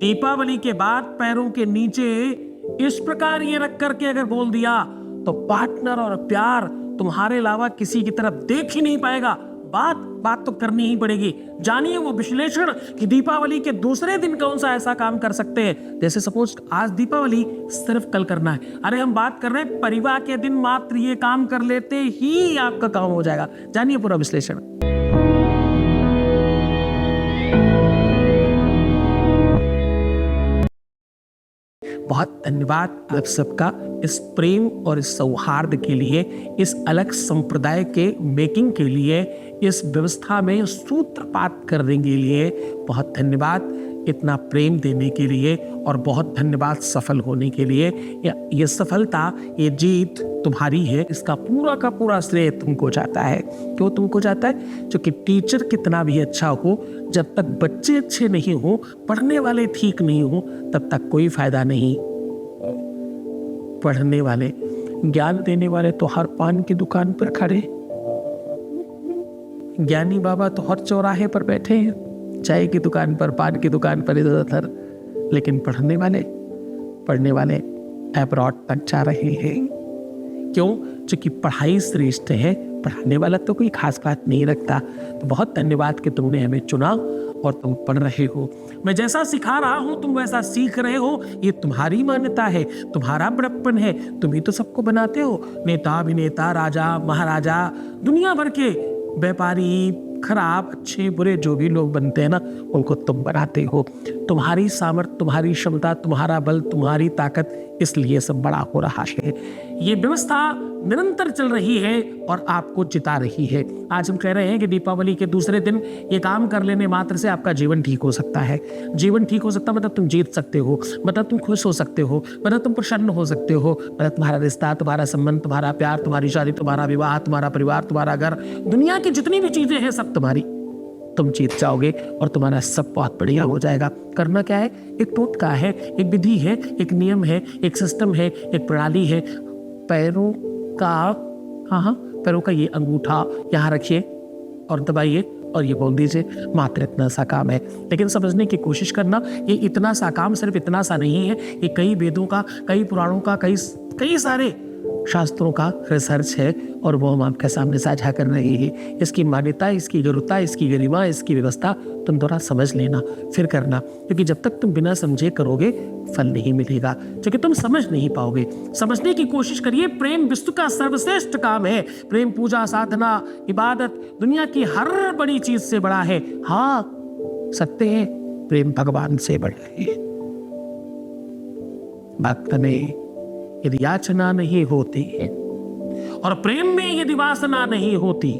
दीपावली के बाद पैरों के नीचे इस प्रकार ये रख करके अगर बोल दिया तो पार्टनर और प्यार तुम्हारे अलावा किसी की तरफ देख ही नहीं पाएगा। बात तो करनी ही पड़ेगी। जानिए वो विश्लेषण कि दीपावली के दूसरे दिन कौन सा ऐसा काम कर सकते हैं। जैसे सपोज आज दीपावली, सिर्फ कल करना है। अरे हम बात कर रहे हैं परिवार के दिन मात्र ये काम कर लेते ही आपका काम हो जाएगा। जानिए पूरा विश्लेषण। बहुत धन्यवाद आप सबका इस प्रेम और इस सौहार्द के लिए, इस अलग संप्रदाय के मेकिंग के लिए, इस व्यवस्था में सूत्रपात करने के लिए बहुत धन्यवाद। इतना प्रेम देने के लिए और बहुत धन्यवाद सफल होने के लिए। ये सफलता, ये जीत तुम्हारी है। इसका पूरा का पूरा श्रेय तुमको जाता है। क्यों तुमको जाता है? क्योंकि टीचर कितना भी अच्छा हो, जब तक बच्चे अच्छे नहीं हो, पढ़ने वाले ठीक नहीं हो, तब तक कोई फायदा नहीं। पढ़ने वाले, ज्ञान देने वाले तो हर पान की दुकान पर खड़े, ज्ञानी बाबा तो हर चौराहे पर बैठे हैं, चाय की दुकान पर, पान की दुकान पर, इधर उधर। लेकिन पढ़ने वाले अब्रॉड तक जा रहे हैं। क्यों? क्योंकि पढ़ाई श्रेष्ठ है, पढ़ाने वाला तो कोई खास बात नहीं रखता। तो बहुत धन्यवाद कि तुमने हमें चुना और तुम पढ़ रहे हो। मैं जैसा सिखा रहा हूं तुम वैसा सीख रहे हो। ये तुम्हारी मान्यता है, तुम्हारा बड़प्पन है। तुम ही तो सबको बनाते हो। नेता, अभिनेता, राजा, महाराजा, दुनिया भर के व्यापारी, खराब, अच्छे, बुरे जो भी लोग बनते हैं ना, उनको तुम बनाते हो। तुम्हारी सामर्थ्य, तुम्हारी क्षमता, तुम्हारा बल, तुम्हारी ताकत, इसलिए सब बड़ा हो रहा है। ये व्यवस्था निरंतर चल रही है और आपको जिता रही है। आज हम कह रहे हैं कि दीपावली के दूसरे दिन ये काम कर लेने मात्र से आपका जीवन ठीक हो सकता है। जीवन ठीक हो सकता मतलब तुम जीत सकते हो, मतलब तुम खुश हो सकते हो, मतलब तुम प्रसन्न हो सकते हो, मतलब तुम्हारा रिश्ता, तुम्हारा संबंध, तुम्हारा प्यार, तुम्हारी शादी, तुम्हारा विवाह, तुम्हारा परिवार, तुम्हारा घर, दुनिया की जितनी भी चीजें हैं सब तुम्हारी। तुम जीत जाओगे और तुम्हारा सब बहुत बढ़िया हो जाएगा। करना क्या है? एक टोटका है, एक विधि है, एक नियम है, एक सिस्टम है, एक प्रणाली है। पैरों का ये अंगूठा यहाँ रखिए और दबाइए और ये बोल दीजिए, मात्र इतना सा काम है। लेकिन समझने की कोशिश करना, ये इतना सा काम सिर्फ इतना सा नहीं है। ये कई वेदों का, कई पुराणों का, कई सारे शास्त्रों का रिसर्च है और वो हम आपके सामने साझा कर रहे हैं। इसकी मान्यता, इसकी गुरुता, इसकी गरिमा, इसकी व्यवस्था तुम थोड़ा समझ लेना, फिर करना। क्योंकि जब तक तुम बिना समझे करोगे फल नहीं मिलेगा, क्योंकि तुम समझ नहीं पाओगे। समझने की कोशिश करिए। प्रेम विश्व का सर्वश्रेष्ठ काम है। प्रेम पूजा, साधना, इबादत, दुनिया की हर बड़ी चीज से बड़ा है। हाँ, सत्य है, प्रेम भगवान से बड़ा है। भक्त में यदि याचना नहीं होती और प्रेम में यदि वासना नहीं होती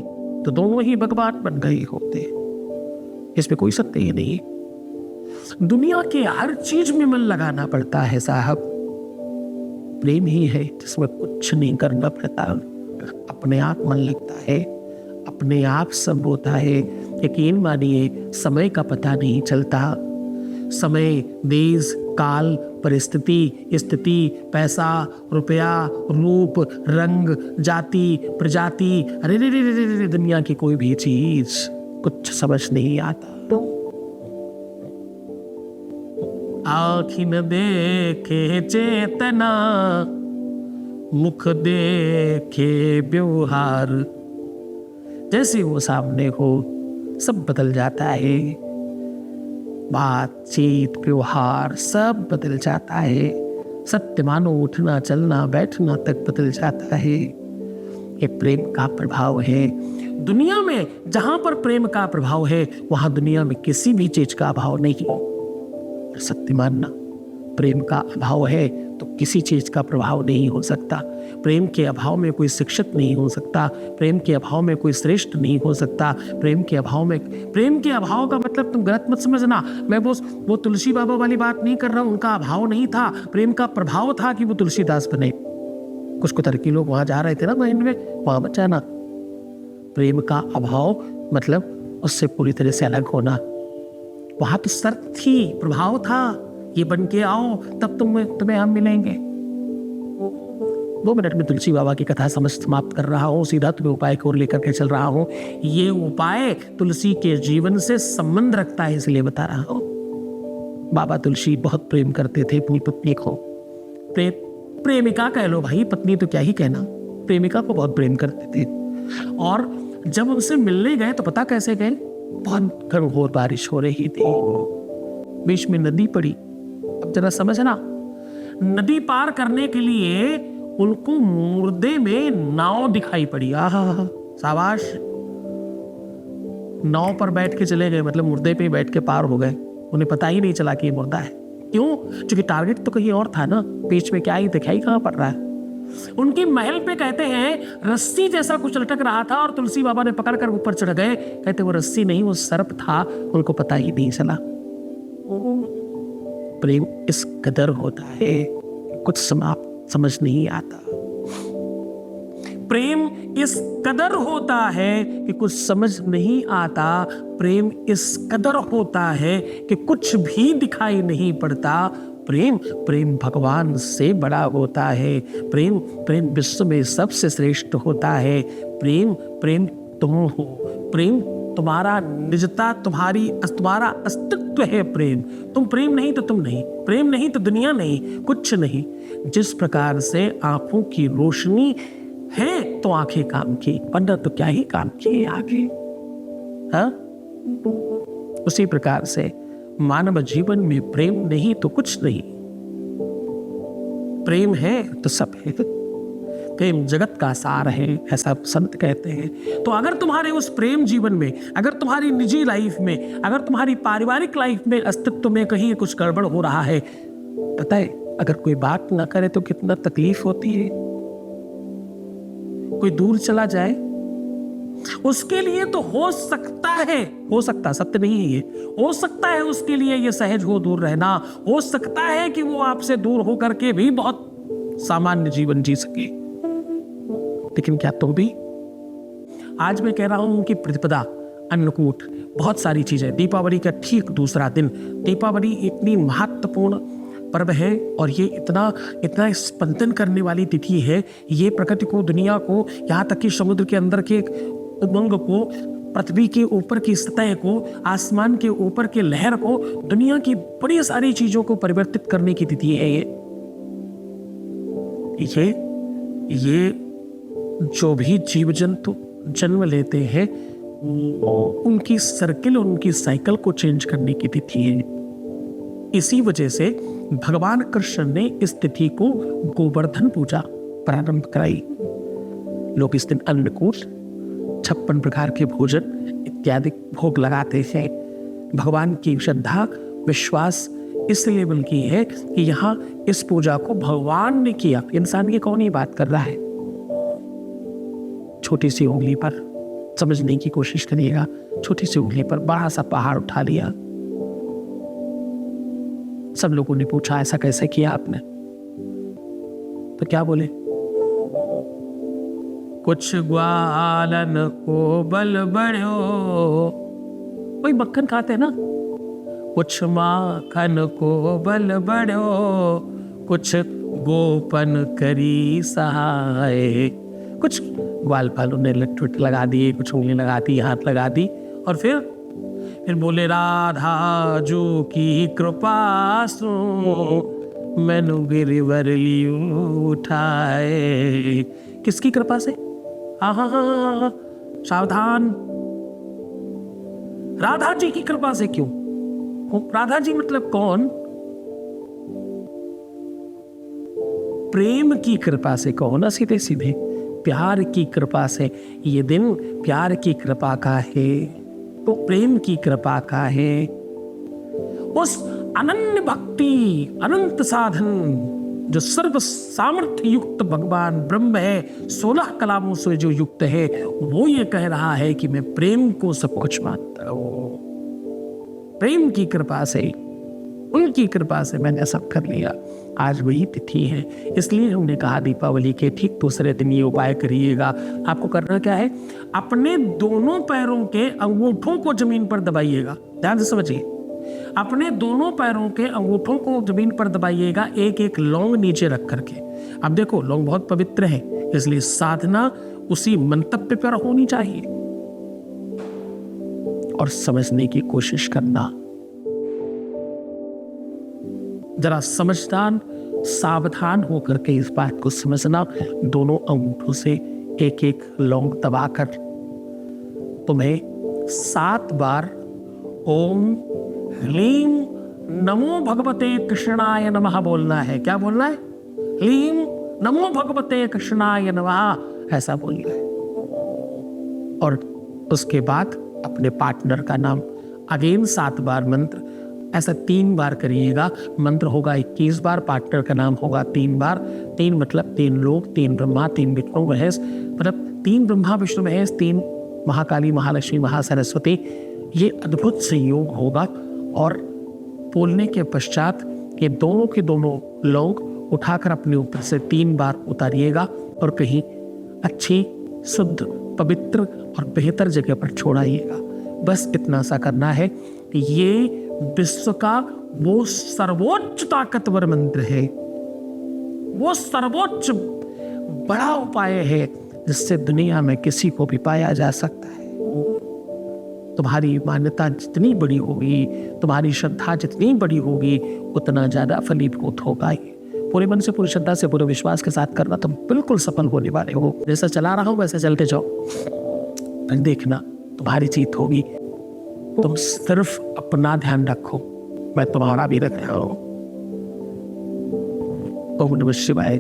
तो दोनों ही भगवान बन गए होते। इसमें कोई सत्य ही नहीं। दुनिया के हर चीज में मन लगाना पड़ता है साहब। प्रेम ही है जिसमें कुछ नहीं करना पड़ता, अपने आप मन लगता है, अपने आप सब होता है। यकीन मानिए, समय का पता नहीं चलता। समय, देश, काल, परिस्थिति, स्थिति, पैसा, रुपया, रूप, रंग, जाति, प्रजाति, अरे दुनिया की कोई भी चीज कुछ समझ नहीं आता। तो आँखी न देखे चेतना, मुख देखे व्यवहार। जैसे वो सामने हो सब बदल जाता है। बातचीत, व्यवहार सब बदल जाता है। सत्य मानो, उठना, चलना, बैठना तक बदल जाता है। ये प्रेम का प्रभाव है। दुनिया में जहां पर प्रेम का प्रभाव है वहां दुनिया में किसी भी चीज का अभाव नहीं। सत्य मानना, प्रेम का अभाव है तो किसी चीज का प्रभाव नहीं हो सकता। प्रेम के अभाव में कोई शिक्षक नहीं हो सकता। प्रेम के अभाव में कोई श्रेष्ठ नहीं हो सकता। प्रेम के अभाव का मतलब तुम गलत मत समझना। मैं वो तुलसी बाबा वाली बात नहीं कर रहा हूं। उनका अभाव नहीं था, प्रेम का प्रभाव था कि वो तुलसीदास बने। कुछ कुतर्की लोग वहां जा रहे थे ना माइंड में, वहां मत जाना। प्रेम का अभाव मतलब उससे पूरी तरह से अलग होना। वहां तो शर्त थी, प्रभाव था, ये बन के आओ तब तुम्हें हम मिलेंगे। 2 मिनट में तुलसी बाबा की कथा समाप्त कर रहा हूँ। सीधा तुम्हें उपाय की ओर लेकर के चल रहा हूँ। ये उपाय तुलसी के जीवन से संबंध रखता है, इसलिए बता रहा हूँ। बाबा तुलसी बहुत प्रेम करते थे अपनी पत्नी को। प्रेमिका कह लो भाई, पत्नी तो क्या ही कहना, प्रेमिका को बहुत प्रेम करते थे। और जब उनसे मिलने गए तो पता कैसे गए, बहुत घनघोर बारिश हो रही थी, बीच में नदी पड़ी। अब जरा समझना, नदी पार करने के लिए उनको मुर्दे में नाव दिखाई पड़ी। आहा, शाबाश, नाव पर बैठ के चले गए, मतलब मुर्दे पे बैठ के पार हो गए। उन्हें पता ही नहीं चला कि ये मुर्दा है। क्यों? क्योंकि टारगेट तो कहीं और था ना, बीच में क्या ही दिखाई कहां पड़ रहा है। उनके महल पे कहते हैं रस्सी जैसा कुछ लटक रहा था और तुलसी बाबा ने पकड़कर ऊपर चढ़ गए। कहते वो रस्सी नहीं, वो सर्प था, उनको पता ही नहीं चला। प्रेम इस कदर होता है, कुछ समझ नहीं आता। प्रेम इस कदर होता है कि कुछ समझ नहीं आता। प्रेम इस कदर होता है कि कुछ भी दिखाई नहीं पड़ता। प्रेम भगवान से बड़ा होता है। प्रेम विश्व में सबसे श्रेष्ठ होता है। प्रेम तुम हो। प्रेम तुम्हारा निजता, तुम्हारा अस्तित्व है। तुम प्रेम नहीं तो तुम नहीं, प्रेम नहीं तो दुनिया नहीं, कुछ नहीं। जिस प्रकार से आंखों की रोशनी है तो आंखें काम की, वरना तो क्या ही काम की आंखें। हाँ, उसी प्रकार से मानव जीवन में प्रेम नहीं तो कुछ नहीं। प्रेम है तो सब है। प्रेम जगत का सार है, ऐसा संत कहते हैं। तो अगर तुम्हारे उस प्रेम जीवन में, अगर तुम्हारी निजी लाइफ में, अगर तुम्हारी पारिवारिक लाइफ में, अस्तित्व में कहीं कुछ गड़बड़ हो रहा है, पता है अगर कोई बात ना करे तो कितना तकलीफ होती है। कोई दूर चला जाए, उसके लिए तो हो सकता, सत्य नहीं है ये, हो सकता है उसके लिए ये सहज हो दूर रहना, हो सकता है कि वो आपसे दूर होकर के भी बहुत सामान्य जीवन जी सके। लेकिन क्या तुम भी? आज मैं कह रहा हूं कि प्रतिपदा, अन्नकूट, बहुत सारी चीजें, दीपावली का ठीक दूसरा दिन, दीपावली इतनी महत्वपूर्ण पर्व है और ये इतना स्पंदन करने वाली तिथि है। ये प्रकृति को, दुनिया को, यहाँ तक कि समुद्र के अंदर के उमंग को, पृथ्वी के ऊपर की सतह को, आसमान के ऊपर के लहर को, दुनिया की बड़ी सारी चीजों को परिवर्तित करने की तिथि है ये जो भी जीव जंतु जन्म लेते हैं उनकी सर्किल, उनकी साइकिल को चेंज करने की तिथि है। इसी वजह से भगवान कृष्ण ने इस तिथि को गोवर्धन पूजा प्रारंभ कराई। लोग इस दिन अन्नकूट, 56 प्रकार के भोजन इत्यादि भोग लगाते हैं। भगवान की श्रद्धा, विश्वास इस लेवल की है कि यहाँ इस पूजा को भगवान ने किया। इंसान की कौन ही बात कर रहा है? छोटी सी उंगली पर समझने की कोशिश करिएगा, छोटी सी उंगली पर बड़ा सा पहाड़ उठा लिया। सब लोगों ने पूछा ऐसा कैसे किया आपने? तो क्या बोले? कुछ ग्वालन को बल बढ़ो, वही मक्खन खाते हैं ना, कुछ माखन को बल बढ़ो, कुछ गोपन करी सहाय। कुछ ग्वाल पाल उन्हें लट लगा दिए, कुछ उंगली लगा दी, हाथ लगा दी, और फिर बोले राधा जो की कृपा सो मैनु गिरिवर लियो उठाए। किसकी कृपा से? हाँ, सावधान, राधा जी की कृपा से। क्यों? राधा जी मतलब कौन? प्रेम की कृपा से कहो ना, सीधे सीधे प्यार की कृपा से। ये दिन प्यार की कृपा का है, तो प्रेम की कृपा का है। उस अनन्य भक्ति, अनंत साधन, जो सर्व सामर्थ्य युक्त भगवान ब्रह्म है, 16 कलामों से जो युक्त है, वो ये कह रहा है कि मैं प्रेम को सब कुछ मानता हूं। प्रेम की कृपा से, उनकी कृपा से मैंने सब कर लिया। आज वही तिथि है, इसलिए हमने कहा दीपावली के ठीक दूसरे दिन ये उपाय करिएगा। आपको करना क्या है? अपने दोनों पैरों के अंगूठों को जमीन पर दबाइएगा। ध्यान से समझिए, अपने दोनों पैरों के अंगूठों को जमीन पर दबाइएगा, एक एक लौंग नीचे रख करके। अब देखो, लौंग बहुत पवित्र है, इसलिए साधना उसी मंतव्य पर होनी चाहिए और समझने की कोशिश करना। जरा समझदार सावधान होकर के इस बात को समझना, दोनों अंगूठों से एक एक लौंग दबाकर तुम्हें 7 बार ओम ह्लीम नमो भगवते कृष्णाय नमः बोलना है। क्या बोलना है? ह्लीम नमो भगवते कृष्णाय नमः, ऐसा बोलना है। और उसके बाद अपने पार्टनर का नाम अगेन 7 बार मंत्र, ऐसा 3 बार करिएगा। मंत्र होगा 21 बार, पार्टनर का नाम होगा 3 बार। 3 मतलब 3 लोग, 3 ब्रह्मा, 3 विष्णु महेश, मतलब 3 ब्रह्मा विष्णु महेश, 3 महाकाली महालक्ष्मी महासरस्वती। ये अद्भुत संयोग होगा। और बोलने के पश्चात ये दोनों के दोनों लोग उठाकर अपने ऊपर से 3 बार उतारिएगा और कहीं अच्छी शुद्ध पवित्र और बेहतर जगह पर छोड़ाइएगा। बस इतना सा करना है। ये विश्व का वो सर्वोच्च ताकतवर मंत्र है, वो सर्वोच्च बड़ा उपाय है जिससे दुनिया में किसी को भी पाया जा सकता है। तुम्हारी मान्यता जितनी बड़ी होगी, तुम्हारी श्रद्धा जितनी बड़ी होगी, उतना ज्यादा फलीभूत होगा। पूरे मन से, पूरी श्रद्धा से, पूरे विश्वास के साथ करना, तुम बिल्कुल सफल होने वाले हो। जैसा चला रहा हूं वैसे चलते जाओ, देखना तुम्हारी जीत होगी। तुम सिर्फ अपना ध्यान रखो, मैं तुम्हारा भी रख रहा हूं। ओम नमः शिवाय।